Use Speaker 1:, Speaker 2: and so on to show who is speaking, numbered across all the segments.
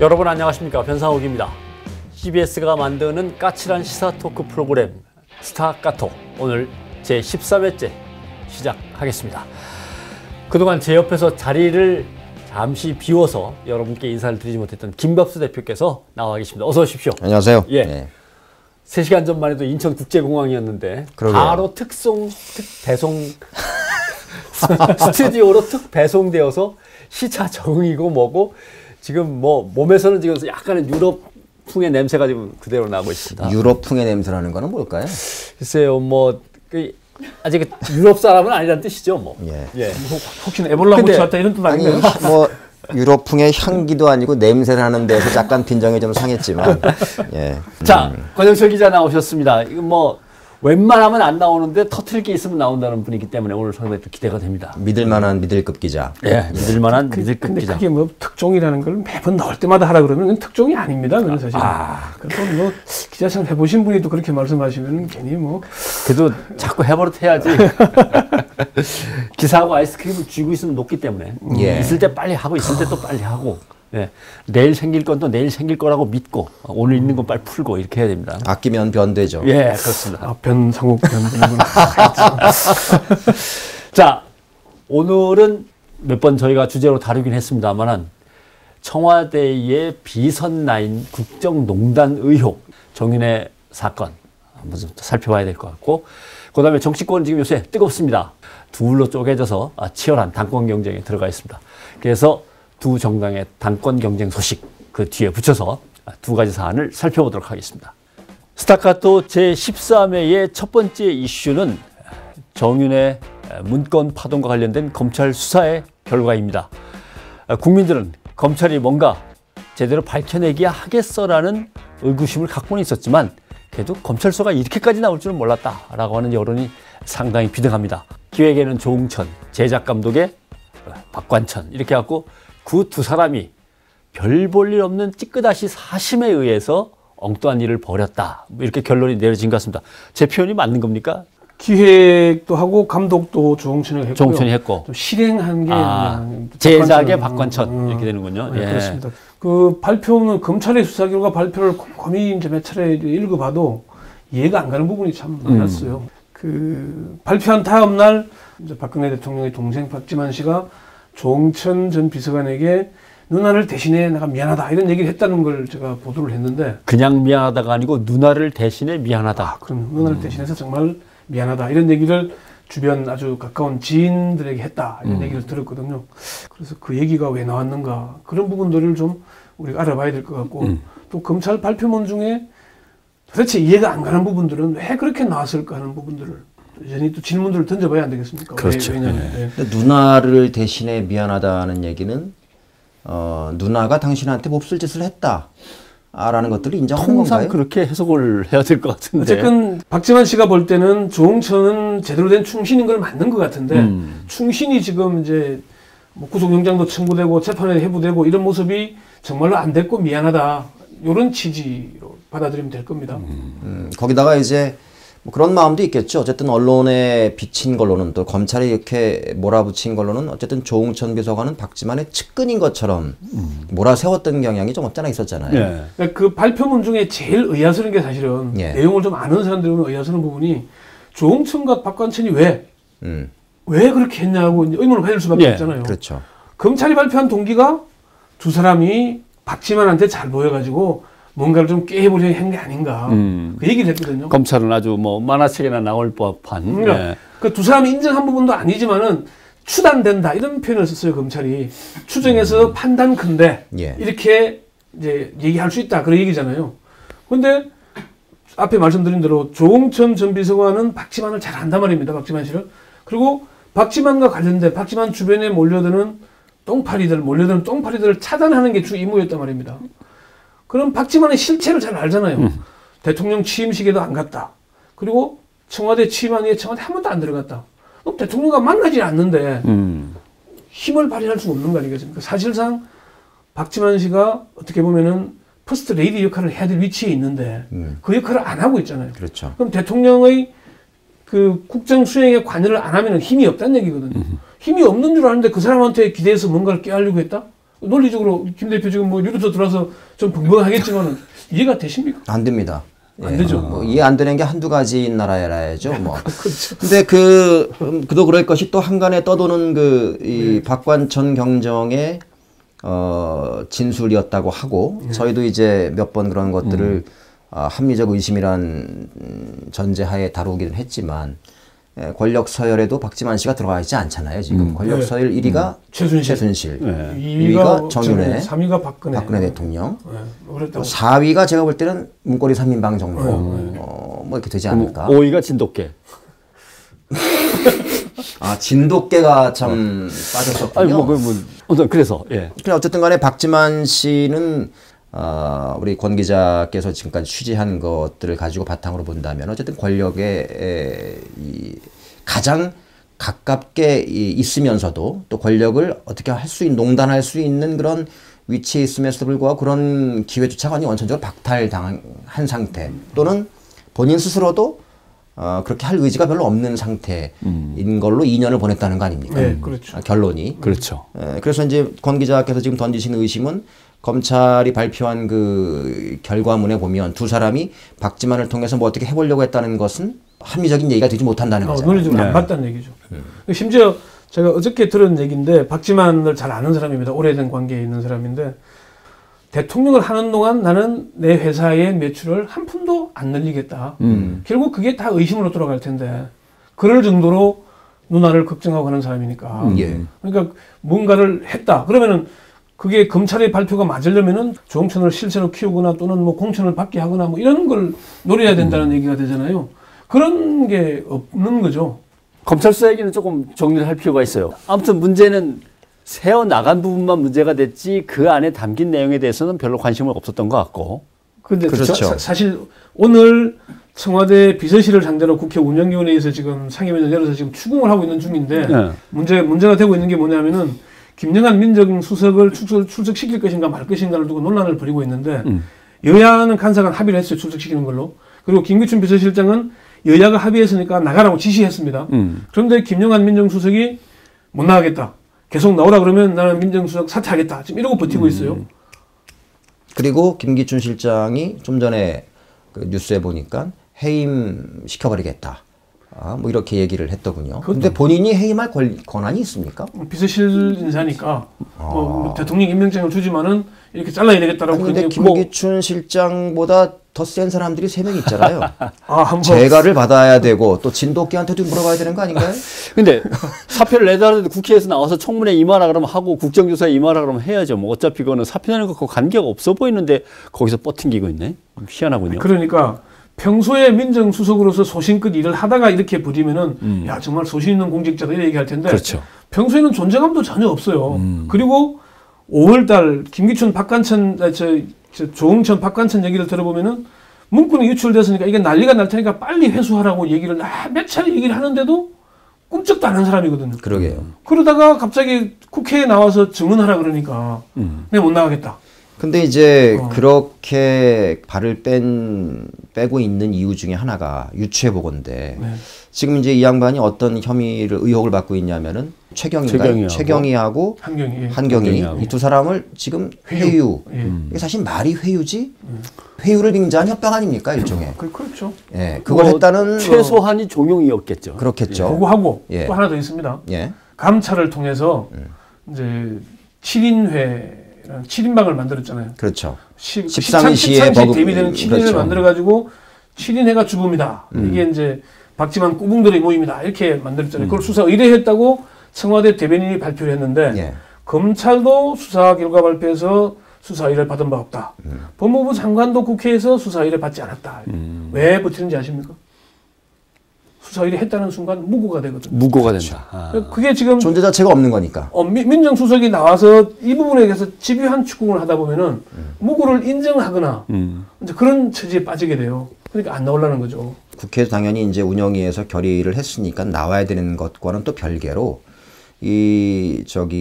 Speaker 1: 여러분 안녕하십니까, 변상욱입니다. CBS가 만드는 까칠한 시사 토크 프로그램 스타카토, 오늘 제 13회째 시작하겠습니다. 그동안 제 옆에서 자리를 잠시 비워서 여러분께 인사를 드리지 못했던 김밥수 대표께서 나와 계십니다. 어서 오십시오.
Speaker 2: 안녕하세요.
Speaker 1: 예.
Speaker 2: 네.
Speaker 1: 3시간 전만 해도 인천국제공항이었는데
Speaker 2: 그러게요.
Speaker 1: 바로 특배송 스튜디오로 특배송되어서 시차 적응이고 뭐고 지금 뭐 몸에서는 지금 약간의 유럽풍의 냄새가 지금 그대로 나고 있습니다.
Speaker 2: 유럽풍의 냄새라는 거는 뭘까요?
Speaker 1: 글쎄요, 뭐 아직 유럽 사람은 아니라는 뜻이죠, 뭐.
Speaker 2: 예.
Speaker 1: 예.
Speaker 3: 혹시나 에볼라 묻혀왔다 이런 뜻
Speaker 2: 아니,
Speaker 3: 아닌가요?
Speaker 2: 뭐 유럽풍의 향기도 아니고 냄새라는 데서 약간 빈정이 좀 상했지만, 예.
Speaker 1: 자, 권영철 기자 나오셨습니다. 이거 뭐 웬만하면 안 나오는데 터트릴 게 있으면 나온다는 분이기 때문에 오늘 상당히 또 기대가 됩니다.
Speaker 2: 믿을만한 믿을급 기자.
Speaker 1: 예, 믿을만한 믿을급
Speaker 3: 근데
Speaker 1: 기자.
Speaker 3: 그게 뭐 특종이라는 걸 매번 나올 때마다 하라 그러면 그건 특종이 아닙니다. 그건 사실. 그래도 뭐 기자 생활 해보신 분이 또 그렇게 말씀하시면 괜히 뭐.
Speaker 1: 그래도 자꾸 해버릇 해야지. 기사하고 아이스크림을 쥐고 있으면 녹기 때문에
Speaker 2: 예.
Speaker 1: 있을 때 빨리 하고 있을 때 또 빨리 하고. 예. 내일 생길 건 또 내일 생길 거라고 믿고 오늘 있는 건 빨리 풀고 이렇게 해야 됩니다.
Speaker 2: 아끼면 변되죠.
Speaker 1: 예, 그렇습니다.
Speaker 3: 변상욱 변분이구나.
Speaker 1: 자, 오늘은 몇 번 저희가 주제로 다루긴 했습니다만은 청와대의 비선라인 국정농단 의혹, 정윤회 사건 한번 좀 살펴봐야 될 것 같고, 그다음에 정치권은 지금 요새 뜨겁습니다. 둘로 쪼개져서 치열한 당권 경쟁에 들어가 있습니다. 그래서 두 정당의 당권 경쟁 소식 그 뒤에 붙여서 두 가지 사안을 살펴보도록 하겠습니다. 스타카토 제13회의 첫 번째 이슈는 정윤회 문건 파동과 관련된 검찰 수사의 결과입니다. 국민들은 검찰이 뭔가 제대로 밝혀내기야 하겠어라는 의구심을 갖고는 있었지만 그래도 검찰 수사가 이렇게까지 나올 줄은 몰랐다라고 하는 여론이 상당히 비등합니다. 기획에는 조응천, 제작 감독의 박관천 이렇게 해갖고 그 두 사람이 별 볼 일 없는 찌끄다시 사심에 의해서 엉뚱한 일을 벌였다. 이렇게 결론이 내려진 것 같습니다. 제 표현이 맞는 겁니까?
Speaker 3: 기획도 하고 감독도 조홍천이 했고요.
Speaker 1: 조홍천이 했고.
Speaker 3: 또 실행한 게 그냥
Speaker 1: 제작의 박관천 이렇게 되는군요.
Speaker 3: 네,
Speaker 1: 예.
Speaker 3: 그렇습니다. 그 발표는 검찰의 수사 결과 발표를 곰곰이 이제 몇 차례 읽어봐도 이해가 안 가는 부분이 참 많았어요. 그 발표한 다음 날 이제 박근혜 대통령의 동생 박지만 씨가 조홍천 전 비서관에게 누나를 대신해 내가 미안하다 이런 얘기를 했다는 걸 제가 보도를 했는데,
Speaker 1: 그냥 미안하다가 아니고 누나를 대신해 미안하다.
Speaker 3: 그럼 누나를 대신해서 정말 미안하다 이런 얘기를 주변 아주 가까운 지인들에게 했다 이런 얘기를 들었거든요. 그래서 그 얘기가 왜 나왔는가 그런 부분들을 좀 우리가 알아봐야 될 것 같고, 또 검찰 발표문 중에 도대체 이해가 안 가는 부분들은 왜 그렇게 나왔을까 하는 부분들을 여전히 또 질문들을 던져봐야 안 되겠습니까?
Speaker 1: 그렇죠.
Speaker 3: 왜냐면
Speaker 2: 근데 누나를 대신해 미안하다는 얘기는 누나가 당신한테 몹쓸 짓을 했다. 라는 것들을 인정하는
Speaker 1: 통상
Speaker 2: 건가요?
Speaker 1: 그렇게 해석을 해야 될 것 같은데.
Speaker 3: 어쨌든 박지만 씨가 볼 때는 조홍천은 제대로 된 충신인 걸 맞는 것 같은데 충신이 지금 이제 뭐 구속영장도 청구되고 재판에 회부되고 이런 모습이 정말로 안 됐고 미안하다 이런 취지로 받아들이면 될 겁니다.
Speaker 2: 거기다가 이제 뭐 그런 마음도 있겠죠. 어쨌든 언론에 비친 걸로는, 또 검찰이 이렇게 몰아붙인 걸로는 어쨌든 조응천 비서관은 박지만의 측근인 것처럼 몰아세웠던 경향이 좀 없잖아 있었잖아요.
Speaker 1: 예.
Speaker 3: 그러니까 그 발표문 중에 제일 의아스러운 게 사실은
Speaker 2: 예.
Speaker 3: 내용을 좀 아는 사람들은 의아스러운 부분이 조홍천과 박관천이 왜 그렇게 했냐고 이제 의문을 가질 수밖에
Speaker 1: 예.
Speaker 3: 없잖아요.
Speaker 2: 그렇죠.
Speaker 3: 검찰이 발표한 동기가 두 사람이 박지만한테 잘 보여가지고 뭔가를 좀 깨해보려고 한 게 아닌가 그 얘기를 했거든요.
Speaker 1: 검찰은 아주 뭐 만화책에나 나올 법한.
Speaker 3: 그러니까
Speaker 1: 예.
Speaker 3: 그 두 사람이 인정한 부분도 아니지만은 추단된다 이런 표현을 썼어요. 검찰이 추정해서 판단컨대
Speaker 2: 예.
Speaker 3: 이렇게 이제 얘기할 수 있다 그런 얘기잖아요. 그런데 앞에 말씀드린 대로 조홍천 전 비서관은 박지만을 잘 안단 말입니다. 박지만 씨를. 그리고 박지만과 관련된 박지만 주변에 몰려드는 똥파리들을 차단하는 게 주 임무였단 말입니다. 그럼 박지만의 실체를 잘 알잖아요. 대통령 취임식에도 안 갔다. 그리고 청와대 취임한 후에 청와대 한 번도 안 들어갔다. 그럼 대통령과 만나지 않는데 힘을 발휘할 수 없는 거 아니겠습니까? 사실상 박지만 씨가 어떻게 보면은 퍼스트 레이디 역할을 해야 될 위치에 있는데 그 역할을 안 하고 있잖아요.
Speaker 2: 그렇죠.
Speaker 3: 그럼 대통령의 그 국정 수행에 관여를 안 하면 힘이 없다는 얘기거든요. 힘이 없는 줄 아는데 그 사람한테 기대해서 뭔가를 깨하려고 했다? 논리적으로 김 대표 지금 뭐 유럽서 들어와서 좀 벙벙하겠지만 이해가 되십니까?
Speaker 2: 안 됩니다.
Speaker 3: 안 되죠.
Speaker 2: 뭐 이해 안 되는 게 한두 가지인 나라야죠. 뭐.
Speaker 3: 그렇죠.
Speaker 2: 근데 그도 그럴 것이 또 한간에 떠도는 이 박관천 경정의 진술이었다고 하고 저희도 이제 몇 번 그런 것들을 합리적 의심이란 전제하에 다루기는 했지만 권력 서열에도 박지만 씨가 들어가 있지 않잖아요. 지금 권력 서열 1위가 최순실, 2위가 정윤회,
Speaker 3: 3위가 박근혜
Speaker 2: 대통령,
Speaker 3: 네,
Speaker 2: 4위가 제가 볼 때는 문고리 3인방 정도 뭐 이렇게 되지 않을까.
Speaker 1: 5위가 진돗개.
Speaker 2: 아, 진돗개가 참 빠졌었군요.
Speaker 1: 아니 그래서 예.
Speaker 2: 어쨌든 간에 박지만 씨는 우리 권 기자께서 지금까지 취재한 것들을 가지고 바탕으로 본다면 어쨌든 권력에 가장 가깝게 있으면서도 또 권력을 어떻게 할 수 있는, 농단할 수 있는 그런 위치에 있음에도 불구하고 그런 기회조차가 원천적으로 박탈당한 상태 또는 본인 스스로도 그렇게 할 의지가 별로 없는 상태인 걸로 2년을 보냈다는 거 아닙니까?
Speaker 3: 네, 그렇죠.
Speaker 2: 결론이.
Speaker 1: 그렇죠.
Speaker 2: 그래서 이제 권 기자께서 지금 던지신 의심은 검찰이 발표한 그 결과문에 보면 두 사람이 박지만을 통해서 뭐 어떻게 해보려고 했다는 것은 합리적인 얘기가 되지 못한다는 거잖아요.
Speaker 3: 논리적으로 안 봤다는 얘기죠. 심지어 제가 어저께 들은 얘기인데 박지만을 잘 아는 사람입니다. 오래된 관계에 있는 사람인데 대통령을 하는 동안 나는 내 회사의 매출을 한 푼도 안 늘리겠다. 결국 그게 다 의심으로 돌아갈 텐데 그럴 정도로 누나를 걱정하고 하는 사람이니까. 그러니까 뭔가를 했다. 그러면은 그게 검찰의 발표가 맞으려면은 조홍천을 실세로 키우거나 또는 뭐 공천을 받게 하거나 뭐 이런 걸 노려야 된다는 얘기가 되잖아요. 그런 게 없는 거죠.
Speaker 1: 검찰 수사 얘기는 조금 정리를 할 필요가 있어요. 아무튼 문제는 세어 나간 부분만 문제가 됐지 그 안에 담긴 내용에 대해서는 별로 관심은 없었던 것 같고.
Speaker 3: 근데
Speaker 2: 그렇죠.
Speaker 3: 사실 오늘 청와대 비서실을 상대로 국회 운영위원회에서 지금 상임위를 열어서 지금 추궁을 하고 있는 중인데
Speaker 1: 네.
Speaker 3: 문제가 되고 있는 게 뭐냐면은 김영한 민정수석을 출석시킬 것인가 말 것인가를 두고 논란을 벌이고 있는데 여야는 간사간 합의를 했어요. 출석시키는 걸로. 그리고 김기춘 비서실장은 여야가 합의했으니까 나가라고 지시했습니다. 그런데 김영한 민정수석이 못 나가겠다. 계속 나오라 그러면 나는 민정수석 사퇴하겠다. 지금 이러고 버티고 있어요.
Speaker 2: 그리고 김기춘 실장이 좀 전에 그 뉴스에 보니까 해임 시켜버리겠다. 뭐 이렇게 얘기를 했더군요. 근데 본인이 해임할 권한이 있습니까?
Speaker 3: 비서실 인사니까 뭐 대통령 임명장을 주지만은 이렇게 잘라야 되겠다라고.
Speaker 2: 그런데 김기춘 실장보다 더 센 사람들이 3명 있잖아요.
Speaker 3: 한번
Speaker 2: 재가를 받아야 되고 또 진돗개한테도 물어봐야 되는 거 아닌가요?
Speaker 1: 근데 사표를 내달라도 국회에서 나와서 청문회 임하라 그러면 하고 국정조사에 임하라 그러면 해야죠. 뭐 어차피 그거는 사표 내는 거 관계가 없어 보이는데 거기서 뻗팅기고 있네. 희한하군요.
Speaker 3: 그러니까 평소에 민정수석으로서 소신껏 일을 하다가 이렇게 부리면은 야 정말 소신 있는 공직자다 이렇게 얘기할 텐데
Speaker 1: 그렇죠.
Speaker 3: 평소에는 존재감도 전혀 없어요. 그리고 5월달 김기춘 박관천 조홍천 박관천 얘기를 들어보면은 문건이 유출됐으니까 이게 난리가 날 테니까 빨리 회수하라고 얘기를 몇 차례 얘기를 하는데도 꿈쩍도 안 한 사람이거든요.
Speaker 2: 그러게요.
Speaker 3: 그러다가 갑자기 국회에 나와서 증언하라 그러니까 내가 못 나가겠다.
Speaker 2: 근데 이제 그렇게 발을 빼고 있는 이유 중에 하나가 유추해 보건데
Speaker 3: 네.
Speaker 2: 지금 이제 이 양반이 어떤 의혹을 받고 있냐면은 최경희하고 한경희 이 두 사람을 지금 회유. 이게 사실 말이 회유지? 회유를 빙자한 협박 아닙니까 일종의?
Speaker 3: 그렇죠.
Speaker 2: 예, 그걸 했다는
Speaker 1: 최소한이 종용이었겠죠.
Speaker 2: 그렇겠죠.
Speaker 3: 그거하고
Speaker 2: 예.
Speaker 3: 또 하나 더 있습니다.
Speaker 2: 예.
Speaker 3: 감찰을 통해서 이제 7인방을 만들었잖아요.
Speaker 2: 그렇죠.
Speaker 3: 13시에 대비되는 7인을
Speaker 2: 그렇죠.
Speaker 3: 만들어가지고 7인회가 주범이다. 이게 이제 박지만 꾸붕들의 모임이다. 이렇게 만들었잖아요. 그걸 수사 의뢰했다고 청와대 대변인이 발표를 했는데
Speaker 2: 예.
Speaker 3: 검찰도 수사 결과 발표해서 수사 의뢰를 받은 바 없다. 법무부 장관도 국회에서 수사 의뢰 받지 않았다. 왜 버티는지 아십니까? 수사 의뢰했다는 순간 무고가 되거든요.
Speaker 1: 무고가 된다.
Speaker 3: 그게 지금
Speaker 2: 존재 자체가 없는 거니까.
Speaker 3: 민정수석이 나와서 이 부분에 대해서 집요한 추궁을 하다 보면은 무고를 인정하거나 이제 그런 처지에 빠지게 돼요. 그러니까 안 나오려는 거죠.
Speaker 2: 국회에서 당연히 이제 운영위에서 결의를 했으니까 나와야 되는 것과는 또 별개로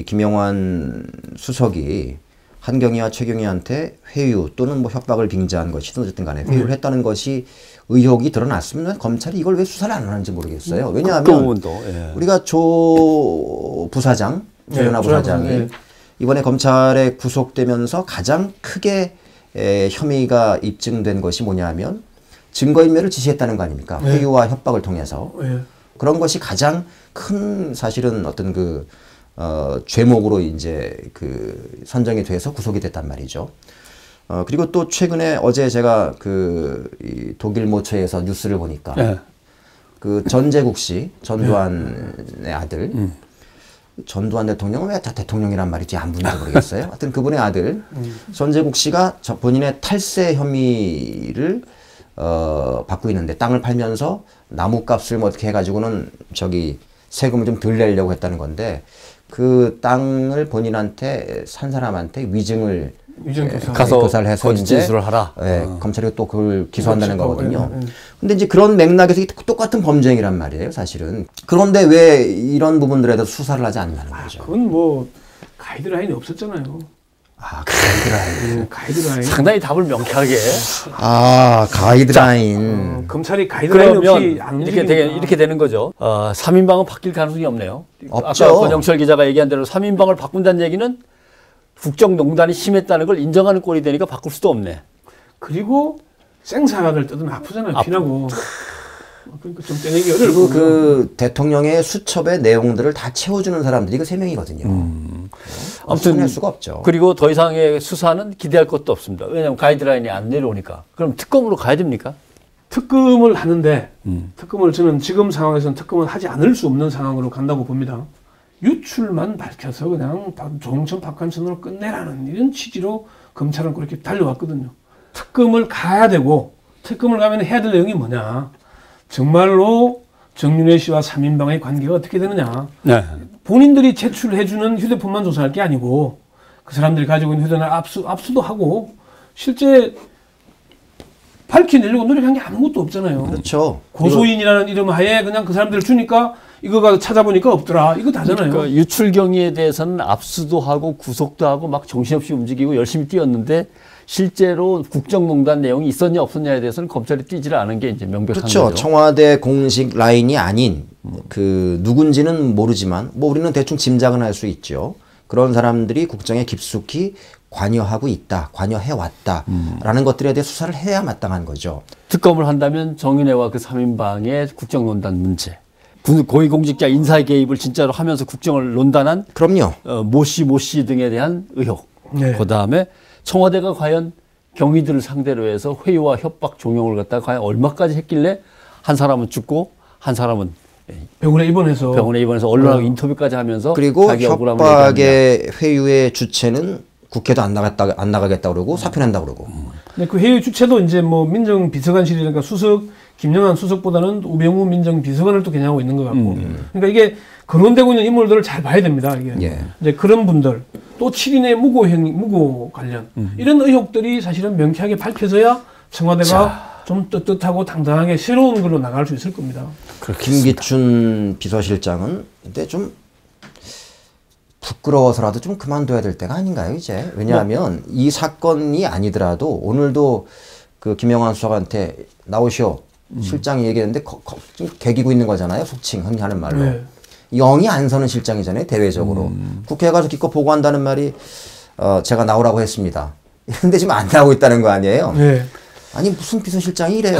Speaker 2: 김영환 수석이 한경희와 최경희한테 회유 또는 뭐 협박을 빙자한 것이든 어쨌든 간에 회유를 했다는 것이 의혹이 드러났으면 검찰이 이걸 왜 수사를 안 하는지 모르겠어요. 왜냐하면
Speaker 1: 예.
Speaker 2: 우리가 조 부사장, 조현아 부사장이 이번에 검찰에 구속되면서 가장 크게 혐의가 입증된 것이 뭐냐면 증거인멸을 지시했다는 거 아닙니까?
Speaker 3: 네.
Speaker 2: 회유와 협박을 통해서.
Speaker 3: 네.
Speaker 2: 그런 것이 가장 큰 사실은 어떤 죄목으로 이제 선정이 돼서 구속이 됐단 말이죠. 그리고 또 최근에 어제 제가 이 독일 모처에서 뉴스를 보니까
Speaker 1: 네.
Speaker 2: 전재국 씨, 전두환의 아들, 전두환 대통령은 왜 다 대통령이란 말이지 안 부른지 모르겠어요. 하여튼 그분의 아들 전재국 씨가 본인의 탈세 혐의를 받고 있는데 땅을 팔면서 나무값을 뭐 어떻게 해가지고는 세금을 좀 덜 내려고 했다는 건데 그 땅을 본인한테 산 사람한테 위증을
Speaker 1: 가서
Speaker 2: 교사를 해서
Speaker 1: 거짓
Speaker 2: 이제
Speaker 1: 진술을 하라.
Speaker 2: 검찰이 또 그걸 기소한다는 거거든요.
Speaker 3: 네.
Speaker 2: 근데 이제 그런 맥락에서 똑같은 범죄행위란 말이에요, 사실은. 그런데 왜 이런 부분들에 대해서 수사를 하지 않냐는 거죠.
Speaker 3: 그건 뭐 가이드라인이 없었잖아요.
Speaker 2: 가이드라인.
Speaker 3: 가이드라인.
Speaker 1: 상당히 답을 명쾌하게.
Speaker 2: 가이드라인.
Speaker 3: 검찰이 가이드라인 없이
Speaker 1: 그러면
Speaker 3: 안
Speaker 1: 이렇게 되는 거죠. 3인방은 바뀔 가능성이 없네요.
Speaker 2: 없죠.
Speaker 1: 아까 권영철 기자가 얘기한 대로 3인방을 바꾼다는 얘기는 국정농단이 심했다는 걸 인정하는 꼴이 되니까 바꿀 수도 없네.
Speaker 3: 그리고 생사를 뜯으면 아프잖아요. 피나고. 그러니까 좀 떼내기 어려워.
Speaker 2: 그리고 그 대통령의 수첩의 내용들을 다 채워주는 사람들이 그 3명이거든요.
Speaker 1: 아무튼
Speaker 2: 손낼 수가 없죠.
Speaker 1: 그리고 더 이상의 수사는 기대할 것도 없습니다. 왜냐하면 가이드라인이 안 내려오니까. 그럼 특검으로 가야 됩니까?
Speaker 3: 특검을 하는데 특검을 저는 지금 상황에서는 특검을 하지 않을 수 없는 상황으로 간다고 봅니다. 유출만 밝혀서 그냥 조홍천 박한선으로 끝내라는 이런 취지로 검찰은 그렇게 달려왔거든요. 특검을 가야 되고 특검을 가면 해야 될 내용이 뭐냐. 정말로 정윤회 씨와 3인방의 관계가 어떻게 되느냐.
Speaker 1: 네.
Speaker 3: 본인들이 제출해주는 휴대폰만 조사할 게 아니고 그 사람들이 가지고 있는 휴대폰을 압수도 하고 실제 밝혀내려고 노력한 게 아무것도 없잖아요.
Speaker 2: 그렇죠.
Speaker 3: 고소인이라는 이름 하에 그냥 그 사람들을 주니까 이거 가서 찾아보니까 없더라. 이거 다잖아요.
Speaker 1: 그러니까 유출 경위에 대해서는 압수도 하고 구속도 하고 막 정신없이 움직이고 열심히 뛰었는데 실제로 국정농단 내용이 있었냐 없었냐에 대해서는 검찰이 뛰지를 않은 게 이제 명백한
Speaker 2: 그렇죠.
Speaker 1: 거죠.
Speaker 2: 청와대 공식 라인이 아닌 누군지는 모르지만 뭐 우리는 대충 짐작은 할 수 있죠. 그런 사람들이 국정에 깊숙이 관여하고 있다, 관여해왔다라는 것들에 대해 수사를 해야 마땅한 거죠.
Speaker 1: 특검을 한다면 정윤회와 그 3인방의 국정농단 문제, 고위공직자 인사 개입을 진짜로 하면서 국정을 논단한
Speaker 2: 그럼요.
Speaker 1: 모 씨 등에 대한 의혹,
Speaker 3: 네.
Speaker 1: 그다음에 청와대가 과연 경위들을 상대로 해서 회유와 협박 종용을 갖다가 과연 얼마까지 했길래 한 사람은 죽고 한 사람은
Speaker 3: 병원에 입원해서
Speaker 1: 언론하고 인터뷰까지 하면서
Speaker 2: 그리고
Speaker 1: 자기 억울함을 얘기합니다.
Speaker 2: 협박의 회유의 주체는 국회도 안 나가겠다 그러고 사표낸다 그러고.
Speaker 3: 근데 그 회의 주체도 이제 뭐 민정비서관실이니까 김영한 수석보다는 우병우 민정비서관을 또 겨냥하고 있는 것 같고. 그러니까 이게 거론되고 있는 인물들을 잘 봐야 됩니다. 이게.
Speaker 2: 예.
Speaker 3: 이제 그런 분들 또 7인의 무고 관련 이런 의혹들이 사실은 명쾌하게 밝혀져야 청와대가 좀 떳떳하고 당당하게 새로운 걸로 나갈 수 있을 겁니다.
Speaker 2: 김기춘 비서실장은 근데 좀 부끄러워서라도 좀 그만둬야 될 때가 아닌가요, 이제? 왜냐하면 이 사건이 아니더라도 오늘도 그 김영환 수석한테 나오시오. 실장이 얘기했는데 좀 개기고 있는 거잖아요. 속칭 흔히 하는 말로.
Speaker 3: 네.
Speaker 2: 영이 안 서는 실장이잖아요, 대외적으로. 국회에 가서 기껏 보고한다는 말이 제가 나오라고 했습니다. 근데 지금 안 나오고 있다는 거 아니에요?
Speaker 3: 네.
Speaker 2: 아니 무슨 비서실장이 이래요.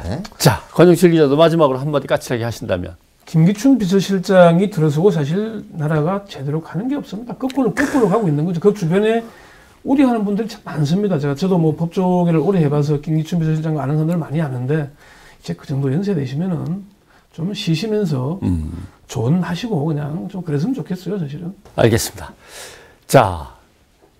Speaker 2: 네?
Speaker 1: 자, 권영철 기자도 마지막으로 한마디 까칠하게 하신다면.
Speaker 3: 김기춘 비서실장이 들어서고 사실 나라가 제대로 가는 게 없습니다. 거꾸로 가고 있는 거죠. 그 주변에 우려하는 분들이 참 많습니다. 저도 뭐 법조계를 오래 해봐서 김기춘 비서실장 아는 사람들 많이 아는데 이제 그 정도 연세 되시면은 좀 쉬시면서 조언하시고 그냥 좀 그랬으면 좋겠어요, 사실은.
Speaker 1: 알겠습니다. 자,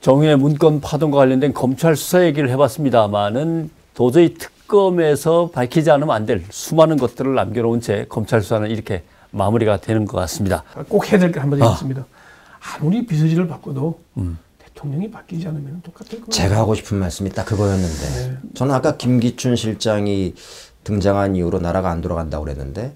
Speaker 1: 정윤회 문건 파동과 관련된 검찰 수사 얘기를 해봤습니다만은 도저히 특검에서 밝히지 않으면 안 될 수많은 것들을 남겨놓은 채 검찰 수사는 이렇게 마무리가 되는 것 같습니다.
Speaker 3: 꼭 해야 될 게 한마디 있습니다. 아무리 비서실을 바꿔도 대통령이 바뀌지 않으면 똑같을 거예요.
Speaker 2: 제가 하고 싶은 말씀이 딱 그거였는데
Speaker 3: 네.
Speaker 2: 저는 아까 김기춘 실장이 등장한 이후로 나라가 안 돌아간다고 그랬는데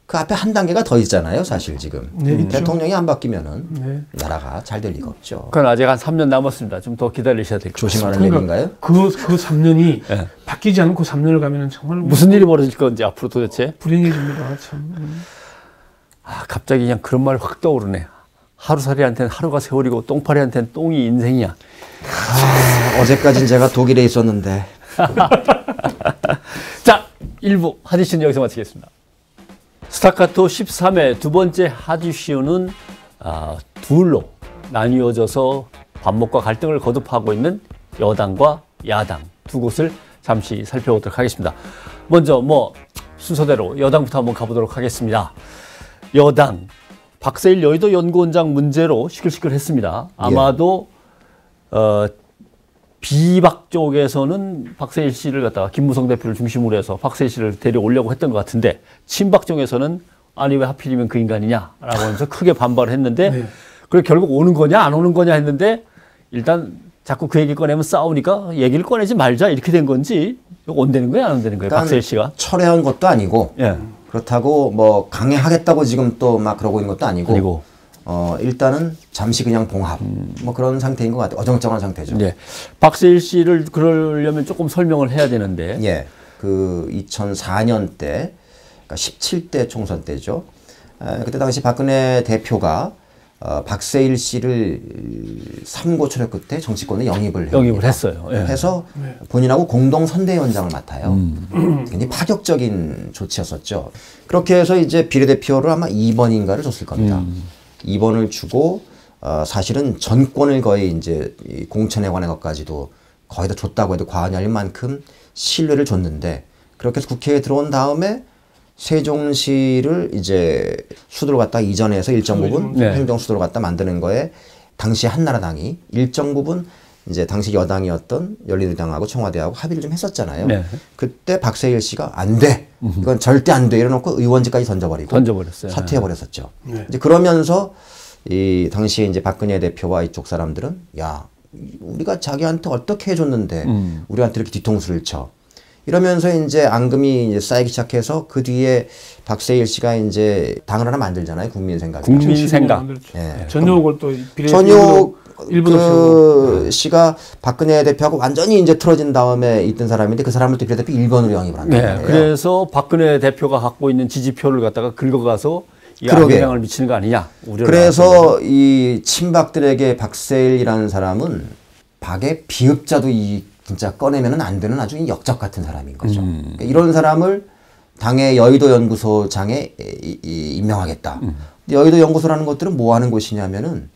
Speaker 2: 그 앞에 한 단계가 더 있잖아요, 사실 지금.
Speaker 3: 네, 있죠.
Speaker 2: 대통령이 안 바뀌면은
Speaker 3: 네.
Speaker 2: 나라가 잘 될 리가 없죠.
Speaker 1: 그건 아직 한 3년 남았습니다. 좀 더 기다리셔야 될 것 같습니다.
Speaker 2: 조심하는 얘기인가요?
Speaker 3: 그 3년이
Speaker 1: 네.
Speaker 3: 바뀌지 않고 3년을 가면은 정말
Speaker 1: 무슨 일이 벌어질 건지 앞으로 도대체.
Speaker 3: 불행해집니다. 참.
Speaker 1: 갑자기 그냥 그런 말 확 떠오르네. 하루살이한테는 하루가 세월이고 똥파리한테는 똥이 인생이야.
Speaker 2: 어제까진 제가 독일에 있었는데.
Speaker 1: 자, 1부 하디슈는 여기서 마치겠습니다. 스타카토 13회 두 번째 하디슈는 둘로 나뉘어져서 반목과 갈등을 거듭하고 있는 여당과 야당 두 곳을 잠시 살펴보도록 하겠습니다. 먼저 순서대로 여당부터 한번 가보도록 하겠습니다. 여당 박세일 여의도 연구원장 문제로 시끌시끌했습니다. 아마도 비박 쪽에서는 박세일 씨를 갖다가 김무성 대표를 중심으로 해서 박세일 씨를 데려오려고 했던 것 같은데 친박 쪽에서는 아니 왜 하필이면 그 인간이냐라고 하면서 크게 반발을 했는데
Speaker 3: 네.
Speaker 1: 그래 결국 오는 거냐 안 오는 거냐 했는데 일단 자꾸 그 얘기 꺼내면 싸우니까 얘기를 꺼내지 말자 이렇게 된 건지 온다는 거야 안 온다는 거예요 박세일 씨가
Speaker 2: 철회한 것도 아니고
Speaker 1: 예.
Speaker 2: 그렇다고 강행하겠다고 지금 또 막 그러고 있는 것도 아니고 일단은 잠시 그냥 봉합 그런 상태인 것 같아요. 어정쩡한 상태죠.
Speaker 1: 예. 박세일 씨를 그러려면 조금 설명을 해야 되는데
Speaker 2: 예. 그 2004년 때 그러니까 17대 총선 때죠. 그때 당시 박근혜 대표가 박세일 씨를 삼고 초려 끝에 정치권에 영입을
Speaker 1: 했어요. 예.
Speaker 2: 해서 본인하고 공동 선대위원장을 맡아요. 굉장히 파격적인 조치였었죠. 그렇게 해서 이제 비례대표를 아마 2번인가를 줬을 겁니다. 2번을 주고 사실은 전권을 거의 이제 이 공천에 관한 것까지도 거의 다 줬다고 해도 과언이 아닐 만큼 신뢰를 줬는데 그렇게 해서 국회에 들어온 다음에 세종시를 이제 수도로 갖다 이전해서 일정 부분 행정 수도로 갖다 만드는 거에 당시 한나라당이 일정 부분 이제 당시 여당이었던 열린우리당하고 청와대하고 합의를 좀 했었잖아요. 네. 그때 박세일 씨가 안 돼. 이건 절대 안 돼. 이래놓고 의원직까지 던져버렸어요. 사퇴해버렸었죠. 네. 이제 그러면서 이 당시에 이제 박근혜 대표와 이쪽 사람들은 야, 우리가 자기한테 어떻게 해줬는데 우리한테 이렇게 뒤통수를 쳐. 이러면서 이제 앙금이 이제 쌓이기 시작해서 그 뒤에 박세일 씨가 이제 당을 하나 만들잖아요. 국민생각.
Speaker 3: 예. 전용을 또
Speaker 2: 전용 그 씨가 박근혜 대표하고 완전히 이제 틀어진 다음에 있던 사람인데 그 사람을 또 비례대표 1번으로 영입을 한다.
Speaker 1: 네. 그래서 박근혜 대표가 갖고 있는 지지표를 갖다가 긁어가서 영향을 미치는 거 아니냐.
Speaker 2: 그래서 이 친박들에게 박세일이라는 사람은 박의 비읍자도 진짜 꺼내면은 안 되는 아주 역적 같은 사람인 거죠. 그러니까 이런 사람을 당의 여의도 연구소장에 임명하겠다. 여의도 연구소라는 것들은 뭐 하는 곳이냐면은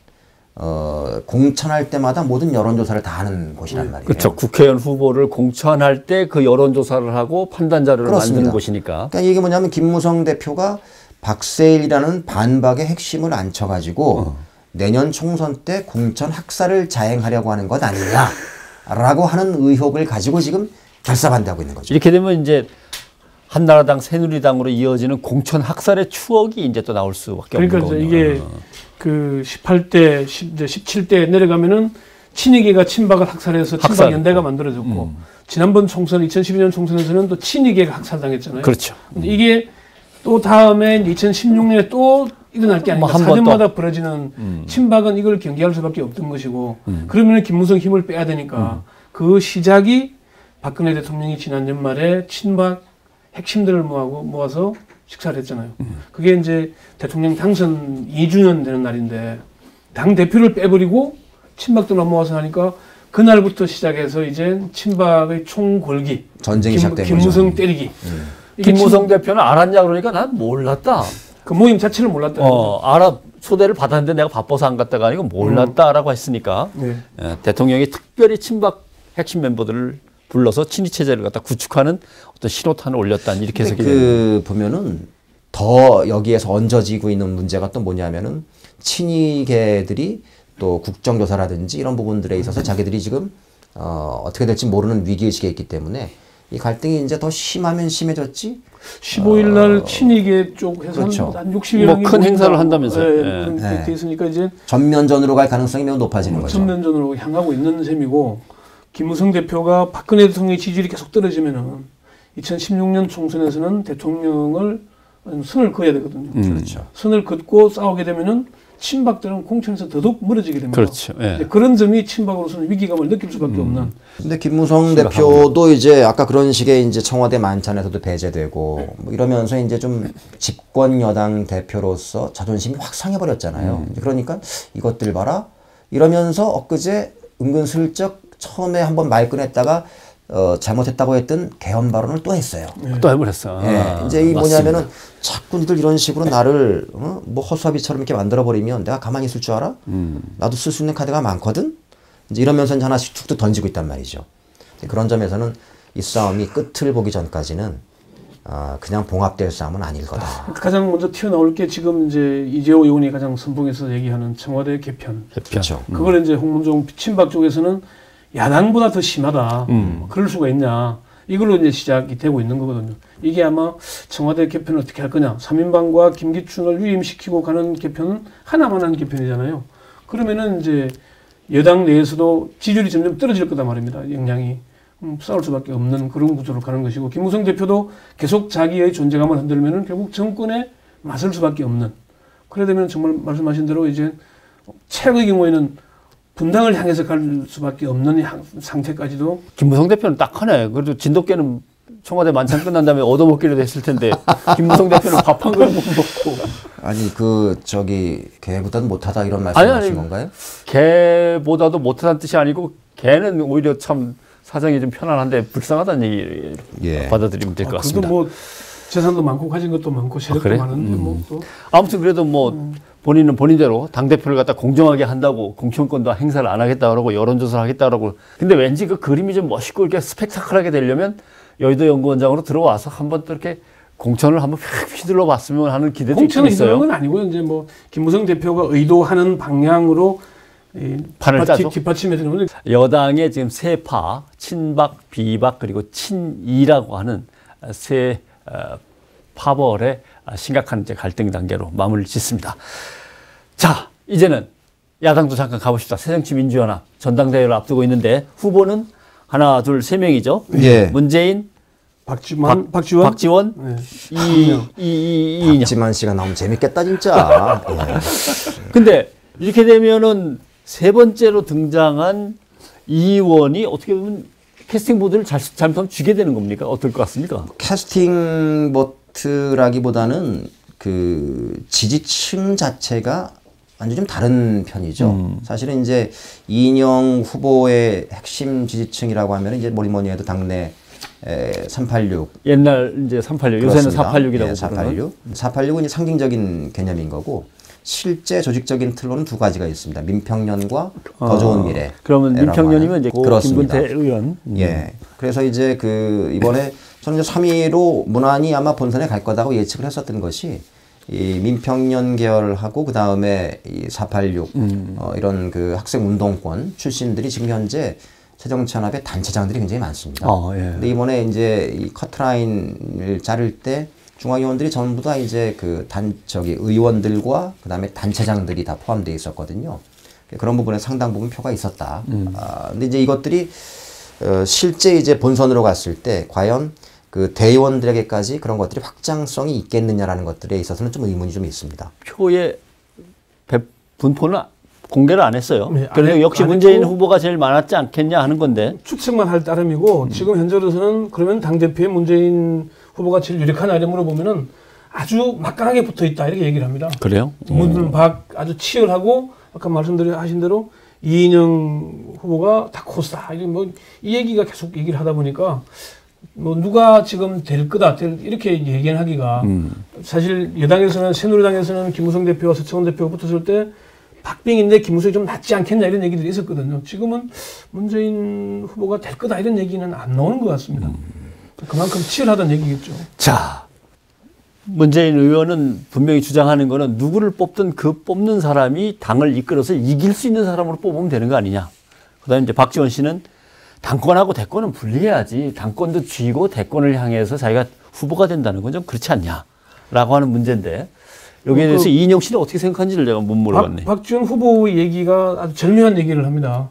Speaker 2: 공천할 때마다 모든 여론조사를 다 하는 곳이란 말이에요.
Speaker 1: 그렇죠. 국회의원 후보를 공천할 때 그 여론조사를 하고 판단 자료를 만드는 곳이니까.
Speaker 2: 그러니까 이게 뭐냐면 김무성 대표가 박세일이라는 반박의 핵심을 앉혀가지고 내년 총선 때 공천 학살을 자행하려고 하는 것 아니냐. 라고 하는 의혹을 가지고 지금 결사반대하고 있는 거죠.
Speaker 1: 이렇게 되면 이제 한나라당, 새누리당으로 이어지는 공천 학살의 추억이 이제 또 나올 수밖에 없는 거죠.
Speaker 3: 그러니까 이게 그 18대, 17대 내려가면은 친이계가 친박을 학살해서 친박연대가 만들어졌고 지난번 총선 2012년 총선에서는 또 친이계가 학살당했잖아요.
Speaker 1: 그렇죠.
Speaker 3: 근데 이게 또 다음에 2016년에 또 일어날 게 아니라 4년마다 벌어지는 친박은 이걸 경계할 수밖에 없던 것이고 그러면 김무성 힘을 빼야 되니까 그 시작이 박근혜 대통령이 지난 연말에 친박 핵심들을 모아서 식사를 했잖아요. 그게 이제 대통령 당선 2주년 되는 날인데 당 대표를 빼버리고 친박들만 모아서 하니까 그날부터 시작해서 이제 친박의 총궐기
Speaker 2: 전쟁이 시작된 거죠.
Speaker 3: 김무성 때리기.
Speaker 1: 김무성 대표는 알았냐 그러니까 난 몰랐다.
Speaker 3: 그 모임 자체를 몰랐다.
Speaker 1: 초대를 받았는데 내가 바빠서 안 갔다가 아니고 몰랐다라고 했으니까 대통령이 특별히 친박 핵심 멤버들을 불러서 친위 체제를 갖다 구축하는 어떤 신호탄을 올렸다는 이렇게 해석이
Speaker 2: 보면은 더 여기에서 얹어지고 있는 문제가 또 뭐냐면은 친이계들이 또 국정조사라든지 이런 부분들에 있어서 자기들이 지금 어떻게 될지 모르는 위기의식에 있기 때문에 이 갈등이 이제 더 심하면 심해졌지.
Speaker 3: 15일 날 친이계 쪽에서
Speaker 2: 그렇죠.
Speaker 3: 한 60여
Speaker 1: 큰 행사를 한다면서요.
Speaker 3: 그런 게 있으니까 이제
Speaker 2: 전면전으로 갈 가능성이 매우 높아지는 거죠.
Speaker 3: 전면전으로 향하고 있는 셈이고 김무성 대표가 박근혜 대통령의 지지율이 계속 떨어지면은 2016년 총선에서는 대통령을 선을 그어야 되거든요.
Speaker 2: 그렇죠.
Speaker 3: 선을 긋고 싸우게 되면은 친박들은 공천에서 더더욱 멀어지게 됩니다.
Speaker 1: 그렇죠. 예.
Speaker 3: 이제 그런 점이 친박으로서는 위기감을 느낄 수밖에 없는.
Speaker 2: 근데 김무성 대표도 이제 아까 그런 식의 이제 청와대 만찬에서도 배제되고 뭐 이러면서 이제 좀 집권 여당 대표로서 자존심이 확 상해버렸잖아요. 그러니까 이것들 봐라 이러면서 엊그제 은근슬쩍 처음에 한번 말 꺼냈다가 잘못했다고 했던 개헌 발언을 또 했어요.
Speaker 1: 또 해버렸어.
Speaker 2: 예, 이제 이 뭐냐면은 자꾸 니들 이런 식으로 나를 뭐 허수아비처럼 이렇게 만들어버리면 내가 가만히 있을 줄 알아? 나도 쓸 수 있는 카드가 많거든? 이제 이러면서 이제 하나씩 툭툭 던지고 있단 말이죠. 그런 점에서는 이 싸움이 끝을 보기 전까지는 그냥 봉합될 싸움은 아닐 거다.
Speaker 3: 가장 먼저 튀어나올 게 지금 이제 이재호 의원이 가장 선봉해서 얘기하는 청와대 개편.
Speaker 2: 그렇죠.
Speaker 3: 그걸 이제 홍문종 친박 쪽에서는 야당보다 더 심하다. 그럴 수가 있냐. 이걸로 이제 시작이 되고 있는 거거든요. 이게 아마 청와대 개편을 어떻게 할 거냐. 3인방과 김기춘을 유임시키고 가는 개편은 하나만 한 개편이잖아요. 그러면은 이제 여당 내에서도 지지율이 점점 떨어질 거다 말입니다. 역량이. 싸울 수밖에 없는 그런 구조로 가는 것이고, 김무성 대표도 계속 자기의 존재감을 흔들면은 결국 정권에 맞설 수밖에 없는. 그래 되면 정말 말씀하신 대로 이제 최악의 경우에는 분당을 향해서 갈 수밖에 없는 상태까지도.
Speaker 1: 김무성 대표는 딱하네. 그래도 진돗개는 청와대 만찬 끝난 다음에 얻어먹기로 했을 텐데 김무성 대표는 밥 한 그릇 못 먹고.
Speaker 2: 아니 개보다는 못하다 이런 말씀하신 건가요?
Speaker 1: 개보다도 못하다는 뜻이 아니고 개는 오히려 참 사정이 좀 편안한데 불쌍하다는 얘기 받아들이면 될 것 같습니다.
Speaker 3: 그래도 뭐 재산도 많고 가진 것도 많고 세력도
Speaker 1: 그래?
Speaker 3: 많은데 뭐 또.
Speaker 1: 아무튼 그래도 뭐 본인은 본인대로 당대표를 갖다 공정하게 한다고 공천권도 행사를 안 하겠다 그러고 여론조사를 하겠다 그러고. 근데 왠지 그 그림이 좀 멋있고 이렇게 스펙타클하게 되려면 여의도 연구원장으로 들어와서 한번 또 이렇게 공천을 한번 휘둘러 봤으면 하는 기대도
Speaker 3: 공천을
Speaker 1: 있어요.
Speaker 3: 휘두르는 건 아니고요. 이제 뭐 김무성 대표가 의도하는 방향으로
Speaker 1: 판을 짜죠.
Speaker 3: 뒷받침해 주는.
Speaker 1: 여당의 지금 세파, 친박, 비박 그리고 친이라고 하는 세 파벌의 심각한 이제 갈등 단계로 마무리를 짓습니다. 자, 이제는 야당도 잠깐 가봅시다. 새정치민주연합 전당대회를 앞두고 있는데 후보는 하나, 둘, 세 명이죠.
Speaker 2: 예.
Speaker 1: 문재인,
Speaker 3: 박지원,
Speaker 1: 박지원, 이인영.
Speaker 2: 박지만 씨가 나오면 재밌겠다 진짜.
Speaker 1: 근데 이렇게 되면은 세 번째로 등장한 이 의원이 어떻게 보면 캐스팅 보드를 잘못하면 쥐게 되는 겁니까? 어떨 것 같습니까?
Speaker 2: 캐스팅 보트라기보다는 그 지지층 자체가 완전 좀 다른 편이죠. 사실은 이제 이인영 후보의 핵심 지지층이라고 하면 이제 뭐니 해도 당내 386
Speaker 1: 옛날 이제 386 요새는 486이라고
Speaker 2: 예, 486. 486은 상징적인 개념인 거고 실제 조직적인 틀로는 두 가지가 있습니다. 민평년과 더 좋은 미래.
Speaker 1: 그러면 민평년이면 이제
Speaker 2: 그렇습니다.
Speaker 1: 김근태 의원.
Speaker 2: 예. 그래서 이제 그 이번에 저는 이제 3위로 무난히 아마 본선에 갈 거다고 예측을 했었던 것이 이 민평년 계열하고 그 다음에 이 486 이런 그 학생 운동권 출신들이 지금 현재 새정치연합의 단체장들이 굉장히 많습니다.
Speaker 1: 예.
Speaker 2: 근데 이번에 이제 이 커트라인을 자를 때 중앙위원들이 전부 다 이제 그 의원들과 그 다음에 단체장들이 다 포함되어 있었거든요. 그런 부분에 상당 부분 표가 있었다. 근데 이제 이것들이 실제 이제 본선으로 갔을 때 과연 그 대의원들에게까지 그런 것들이 확장성이 있겠느냐라는 것들에 있어서는 좀 의문이 좀 있습니다.
Speaker 1: 표의 분포는 공개를 안 했어요.
Speaker 3: 네,
Speaker 1: 그래서 역시 문재인 후보가 제일 많았지 않겠냐 하는 건데.
Speaker 3: 추측만 할 따름이고 지금 현재로서는 그러면 당대표의 문재인 후보가 제일 유력하냐 이런 물어보면은 아주 막강하게 붙어 있다 이렇게 얘기를 합니다.
Speaker 1: 그래요?
Speaker 3: 문박 아주 치열하고 아까 말씀하신 대로 이인영 후보가 다코스다. 이 얘기가 계속 얘기를 하다 보니까 뭐 누가 지금 될 거다 이렇게 얘기하기가 사실 여당에서는 새누리당에서는 김무성 대표와 서청원 대표가 붙었을 때 박빙인데 김무성이 좀 낫지 않겠냐 이런 얘기들이 있었거든요. 지금은 문재인 후보가 될 거다 이런 얘기는 안 나오는 것 같습니다. 그만큼 치열하다는 얘기겠죠.
Speaker 1: 자, 문재인 의원은 분명히 주장하는 거는 누구를 뽑든 그 뽑는 사람이 당을 이끌어서 이길 수 있는 사람으로 뽑으면 되는 거 아니냐. 그다음에 이제 박지원 씨는 당권하고 대권은 분리해야지. 당권도 쥐고 대권을 향해서 자기가 후보가 된다는 건 좀 그렇지 않냐라고 하는 문제인데 여기에 대해서 이인영 씨는 어떻게 생각하는지를 제가 못 물어봤네.
Speaker 3: 박지원 후보의 얘기가 아주 절묘한 얘기를 합니다.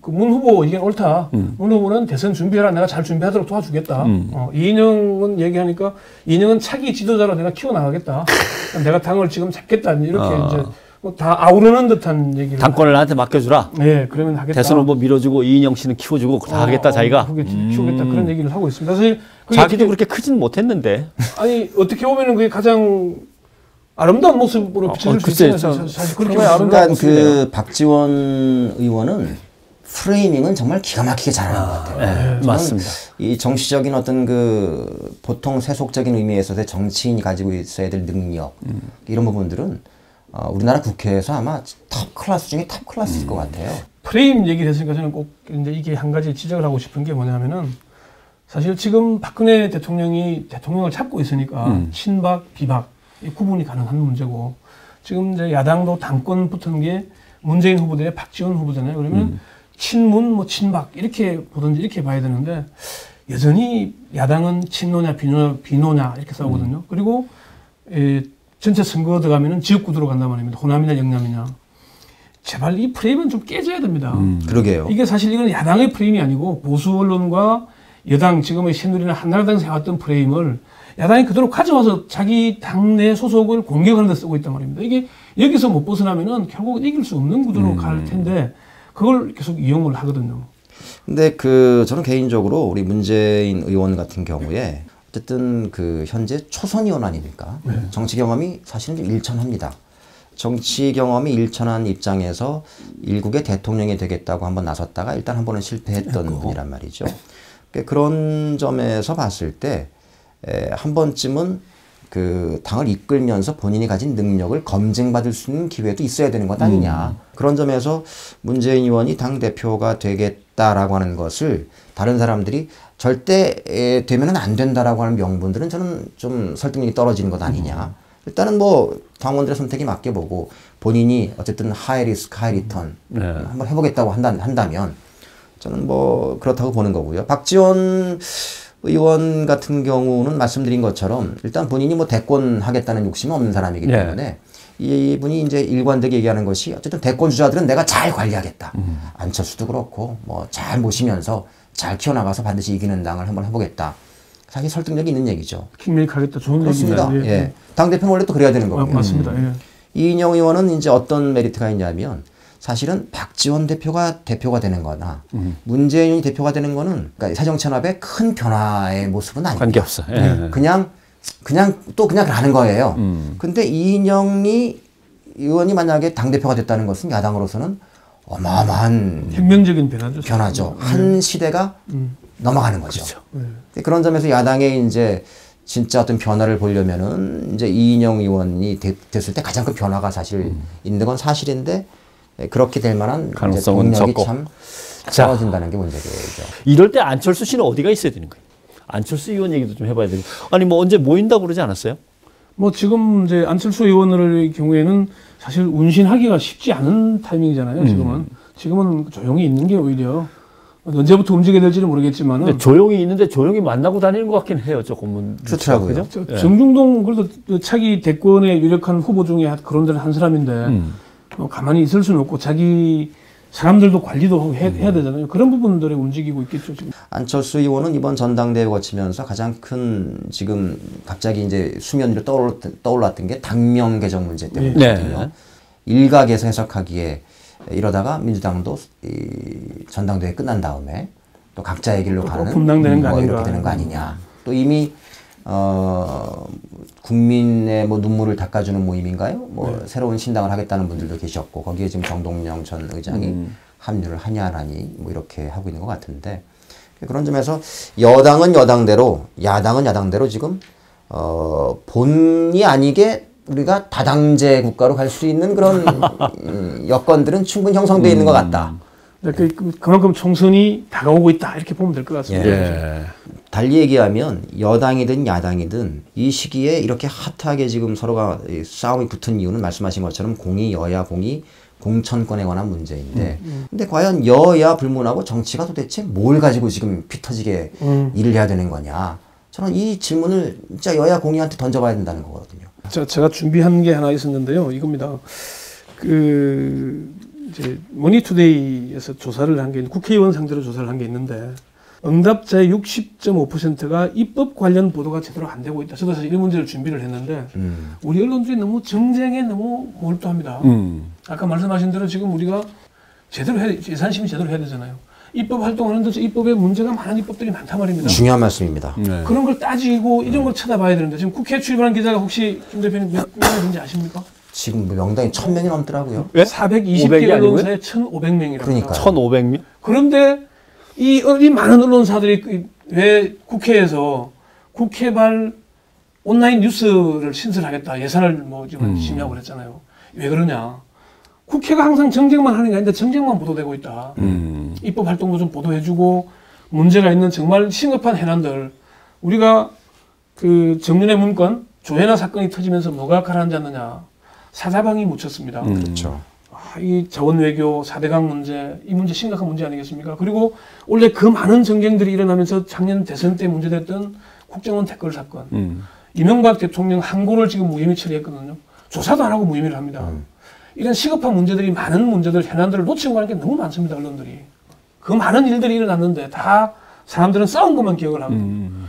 Speaker 3: 그 문 후보 이게 옳다. 문 후보는 대선 준비해라. 내가 잘 준비하도록 도와주겠다. 이인영은 얘기하니까 이인영은 차기 지도자로 내가 키워나가겠다. 내가 당을 지금 잡겠다. 이렇게 이제 뭐 다 아우르는 듯한 얘기를.
Speaker 1: 당권을 나한테 맡겨주라.
Speaker 3: 네, 그러면 하겠다.
Speaker 1: 대선 후보 밀어주고 이인영 씨는 키워주고 다 하겠다 자기가.
Speaker 3: 그게 키우겠다 그런 얘기를 하고 있습니다. 사실 그게
Speaker 1: 자기도 그렇게 크진 못했는데.
Speaker 3: 아니 어떻게 보면은 그게 가장 아름다운 모습으로 비춰질 수
Speaker 1: 글쎄,
Speaker 3: 있잖아요. 사실 그렇게
Speaker 1: 정말 아름다운
Speaker 2: 그러니까
Speaker 1: 모습이네요.
Speaker 2: 그 박지원 의원은 프레이밍은 정말 기가 막히게 잘하는 것 같아요.
Speaker 1: 네,
Speaker 2: 저는
Speaker 1: 맞습니다.
Speaker 2: 이 정치적인 어떤 그 보통 세속적인 의미에서의 정치인이 가지고 있어야 될 능력 이런 부분들은 우리나라 국회에서 아마 탑 클래스 중에 탑 클래스일 것 같아요.
Speaker 3: 프레임 얘기를 했으니까 저는 꼭 이제 이게 한 가지 지적을 하고 싶은 게 뭐냐면은 사실 지금 박근혜 대통령이 대통령을 잡고 있으니까 친박, 비박 이 구분이 가능한 문제고 지금 이제 야당도 당권 붙은 게 문재인 후보 대 박지원 후보잖아요. 그러면 친문, 뭐 친박 이렇게 보든지 이렇게 봐야 되는데 여전히 야당은 친노냐 비노냐 이렇게 싸우거든요. 그리고 전체 선거 들어가면은 지역구도로 간단 말입니다. 호남이냐 영남이냐. 제발 이 프레임은 좀 깨져야 됩니다.
Speaker 2: 그러게요.
Speaker 3: 이게 사실 이건 야당의 프레임이 아니고 보수 언론과 여당 지금의 새누리나 한나라당에서 해왔던 프레임을 야당이 그대로 가져와서 자기 당내 소속을 공격하는 데 쓰고 있단 말입니다. 이게 여기서 못 벗어나면은 결국 이길 수 없는 구도로 갈 텐데 그걸 계속 이용을 하거든요.
Speaker 2: 근데 저는 개인적으로 우리 문재인 의원 같은 경우에 어쨌든 현재 초선 의원 아닙니까? 정치 경험이 사실은 좀 일천합니다. 정치 경험이 일천한 입장에서 일국의 대통령이 되겠다고 한번 나섰다가 일단 한 번은 실패했던 분이란 말이죠. 그런 점에서 봤을 때 한 번쯤은 당을 이끌면서 본인이 가진 능력을 검증받을 수 있는 기회도 있어야 되는 것 아니냐. 그런 점에서 문재인 의원이 당대표가 되겠다라고 하는 것을 다른 사람들이 절대 되면은 안 된다라고 하는 명분들은 저는 좀 설득력이 떨어지는 것 아니냐. 일단은 뭐 당원들의 선택이 맡겨보고 본인이 어쨌든 하이 리스크 하이 리턴 한번 해보겠다고 한다면 저는 뭐 그렇다고 보는 거고요. 박지원 의원 같은 경우는 말씀드린 것처럼 일단 본인이 뭐 대권 하겠다는 욕심이 없는 사람이기 때문에 이분이 이제 일관되게 얘기하는 것이 어쨌든 대권 주자들은 내가 잘 관리하겠다. 안철수도 그렇고 뭐 잘 모시면서 잘 키워나가서 반드시 이기는 당을 한번 해보겠다. 사실 설득력이 있는 얘기죠.
Speaker 3: 킹메이크하겠다 좋은
Speaker 2: 그렇습니다.
Speaker 3: 얘기입니다.
Speaker 2: 예. 당대표는 원래 또 그래야 되는 거고요.
Speaker 3: 맞습니다. 예.
Speaker 2: 이인영 의원은 이제 어떤 메리트가 있냐면 사실은 박지원 대표가 되는 거나 문재인이 대표가 되는 거는 그러니까 사정천합의 큰 변화의 모습은 아닙니다.
Speaker 1: 관계없어.
Speaker 2: 그냥 가는 거예요. 근데 이인영 의원이 만약에 당대표가 됐다는 것은 야당으로서는 어마어마한
Speaker 3: 혁명적인 변화죠.
Speaker 2: 변화죠. 한 시대가 넘어가는 거죠.
Speaker 1: 그렇죠.
Speaker 2: 그런 점에서 야당의 이제 진짜 어떤 변화를 보려면은 이제 이인영 의원이 됐을 때 가장 큰 변화가 사실 있는 건 사실인데 그렇게 될 만한
Speaker 1: 가능성은
Speaker 2: 동력이
Speaker 1: 적고.
Speaker 2: 참 떨어진다는 게 문제죠.
Speaker 1: 이럴 때 안철수 씨는 어디가 있어야 되는 거예요? 안철수 의원 얘기도 좀 해봐야 되고. 아니 뭐 언제 모인다고 그러지 않았어요?
Speaker 3: 뭐 지금 이제 안철수 의원의 경우에는 사실 운신하기가 쉽지 않은 타이밍이잖아요. 지금은 조용히 있는 게 오히려 언제부터 움직여야 될지는 모르겠지만은
Speaker 1: 조용히 있는데 조용히 만나고 다니는 것 같긴 해요. 조금은
Speaker 2: 그렇더라고요.
Speaker 1: 그죠?
Speaker 3: 정중동 그래도 차기 대권에 유력한 후보 중에 그런 데는 한 사람인데 가만히 있을 수는 없고 자기 사람들도 관리도 하고 해야 되잖아요. 그런 부분들에 움직이고 있겠죠, 지금.
Speaker 2: 안철수 의원은 이번 전당대회 거치면서 가장 큰 지금 갑자기 이제 수면 위로 떠올랐던 게 당명 개정 문제 때문이거든요. 일각에서 해석하기에 이러다가 민주당도 이 전당대회 끝난 다음에 또 각자의 길로 가는
Speaker 3: 분당되는 거 아닌가.
Speaker 2: 이렇게 되는 거 아니냐. 또 이미 국민의 뭐 눈물을 닦아주는 모임인가요? 뭐 새로운 신당을 하겠다는 분들도 계셨고 거기에 지금 정동영 전 의장이 합류를 하냐 안 하니 뭐 이렇게 하고 있는 것 같은데 그런 점에서 여당은 여당대로 야당은 야당대로 지금 본의 아니게 우리가 다당제 국가로 갈 수 있는 그런 여건들은 충분히 형성되어 있는 것 같다.
Speaker 3: 그만큼 총선이 다가오고 있다 이렇게 보면 될 것 같습니다.
Speaker 2: 달리 얘기하면 여당이든 야당이든 이 시기에 이렇게 핫하게 지금 서로가 싸움이 붙은 이유는 말씀하신 것처럼 여야 공이 공천권에 관한 문제인데 근데 과연 여야 불문하고 정치가 도대체 뭘 가지고 지금 피 터지게 일을 해야 되는 거냐. 저는 이 질문을 진짜 여야 공의한테 던져봐야 된다는 거거든요.
Speaker 3: 제가 준비한 게 하나 있었는데요. 이겁니다. 이제 머니투데이에서 조사를 한 게 국회의원 상대로 조사를 한 게 있는데 응답자의 60.5%가 입법 관련 보도가 제대로 안 되고 있다. 저도 사실 이 문제를 준비를 했는데 우리 언론들이 너무 정쟁에 너무 몰두합니다. 아까 말씀하신 대로 지금 우리가 제대로 예산심의 제대로 해야 되잖아요. 입법 활동하는데 입법에 문제가 많은 입법들이 많단 말입니다.
Speaker 2: 중요한 말씀입니다.
Speaker 1: 네.
Speaker 3: 그런 걸 따지고 이런 걸 쳐다봐야 되는데 지금 국회에 출입하는 기자가 혹시 김 대표님 몇 명인지 아십니까?
Speaker 2: 지금 뭐 명당이 1000명이 넘더라고요.
Speaker 3: 420개 언론사에 1,500명이랍니다.
Speaker 2: 그러니까요.
Speaker 1: 1,500명?
Speaker 3: 그런데 이 많은 언론사들이 왜 국회에서 국회발 온라인 뉴스를 신설하겠다 예산을 뭐 지금 심의하고 그랬잖아요. 왜 그러냐? 국회가 항상 정쟁만 하는 게 아닌데 정쟁만 보도되고 있다. 입법 활동도 좀 보도해주고 문제가 있는 정말 심각한 해난들 우리가 그 정윤회 문건 조혜나 사건이 터지면서 뭐가 가라앉았느냐 사자방이 묻혔습니다.
Speaker 2: 그렇죠.
Speaker 3: 이 자원 외교 4대강 문제, 이 문제 심각한 문제 아니겠습니까? 그리고 원래 그 많은 정쟁들이 일어나면서 작년 대선 때 문제됐던 국정원 댓글 사건. 이명박 대통령 항고를 지금 무혐의 처리했거든요. 조사도 안 하고 무혐의를 합니다. 이런 시급한 문제들이 많은 문제들, 현안들을 놓치고 가는 게 너무 많습니다, 언론들이. 그 많은 일들이 일어났는데 다 사람들은 싸운 것만 기억을 하고.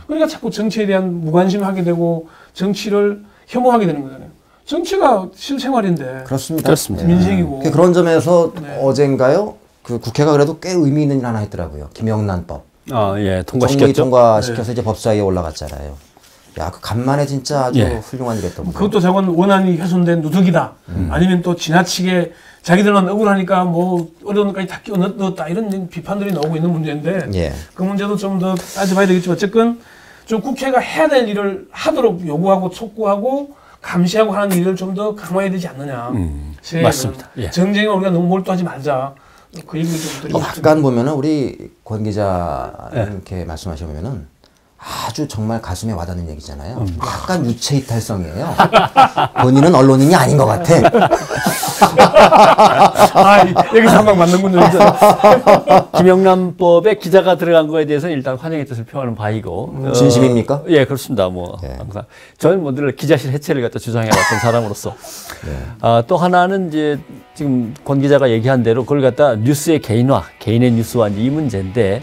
Speaker 3: 그러니까 자꾸 정치에 대한 무관심하게 되고 정치를 혐오하게 되는 거잖아요. 정치가 실생활인데.
Speaker 2: 그렇습니다.
Speaker 1: 그렇습니다.
Speaker 3: 민생이고.
Speaker 2: 그런 점에서
Speaker 3: 네.
Speaker 2: 어젠가요? 그 국회가 그래도 꽤 의미 있는 일 하나 했더라고요. 김영란법.
Speaker 1: 아, 예,
Speaker 2: 정부에
Speaker 1: 통과시켰죠.
Speaker 2: 통과시켜서 이제 법사위에 올라갔잖아요. 야, 그 간만에 진짜 아주
Speaker 1: 예.
Speaker 2: 훌륭한 일 했던 거예요.
Speaker 3: 그것도 자관 원안이 훼손된 누더기다. 아니면 또 지나치게 자기들만 억울하니까 뭐 어려운까지 다 끼워 넣었다. 이런 비판들이 나오고 있는 문제인데
Speaker 2: 예.
Speaker 3: 그 문제도 좀 더 따져봐야 되겠지만 어쨌건 좀 국회가 해야 될 일을 하도록 요구하고 촉구하고 감시하고 하는 일을 좀 더 강화해야 되지 않느냐. 새해에는.
Speaker 1: 맞습니다. 예.
Speaker 3: 정쟁에 우리가 너무 몰두하지 말자. 그 얘기를 좀 드리고 싶습니다.
Speaker 2: 약간 보면은 우리 권 기자 이렇게 말씀하시면은 아주 정말 가슴에 와닿는 얘기잖아요. 약간 유체 이탈성이에요. 본인은 언론인이 아닌 것 같아.
Speaker 3: 여기서 한 방 맞는군요.
Speaker 1: 김영란법에 기자가 들어간 거에 대해서 일단 환영의 뜻을 표하는 바이고.
Speaker 2: 진심입니까?
Speaker 1: 예, 그렇습니다. 뭐 항상 저는 뭐 늘 기자실 해체를 갖다 주장해왔던 사람으로서. 또 하나는 이제 지금 권 기자가 얘기한 대로 그걸 갖다 뉴스의 개인화, 개인의 뉴스화 이 문제인데.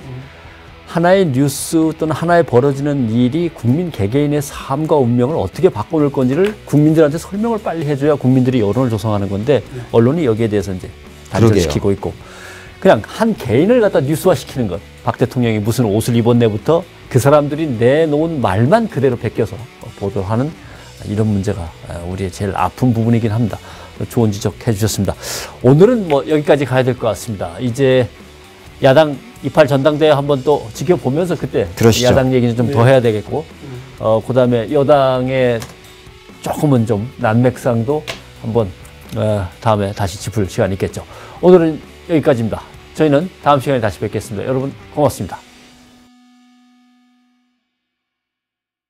Speaker 1: 하나의 뉴스 또는 하나의 벌어지는 일이 국민 개개인의 삶과 운명을 어떻게 바꿔놓을 건지를 국민들한테 설명을 빨리 해줘야 국민들이 여론을 조성하는 건데 언론이 여기에 대해서 이제 단절시키고 있고 그냥 한 개인을 갖다 뉴스화시키는 것. 박 대통령이 무슨 옷을 입었네부터 그 사람들이 내놓은 말만 그대로 베껴서 보도하는 이런 문제가 우리의 제일 아픈 부분이긴 합니다. 좋은 지적해 주셨습니다. 오늘은 뭐 여기까지 가야 될 것 같습니다. 이제 야당 이팔 전당대회 한번 또 지켜보면서 그때
Speaker 2: 그러시죠.
Speaker 1: 야당 얘기는 좀 더 해야 되겠고 그다음에 여당의 조금은 좀 난맥상도 한번 다음에 다시 짚을 시간이 있겠죠. 오늘은 여기까지입니다. 저희는 다음 시간에 다시 뵙겠습니다. 여러분 고맙습니다.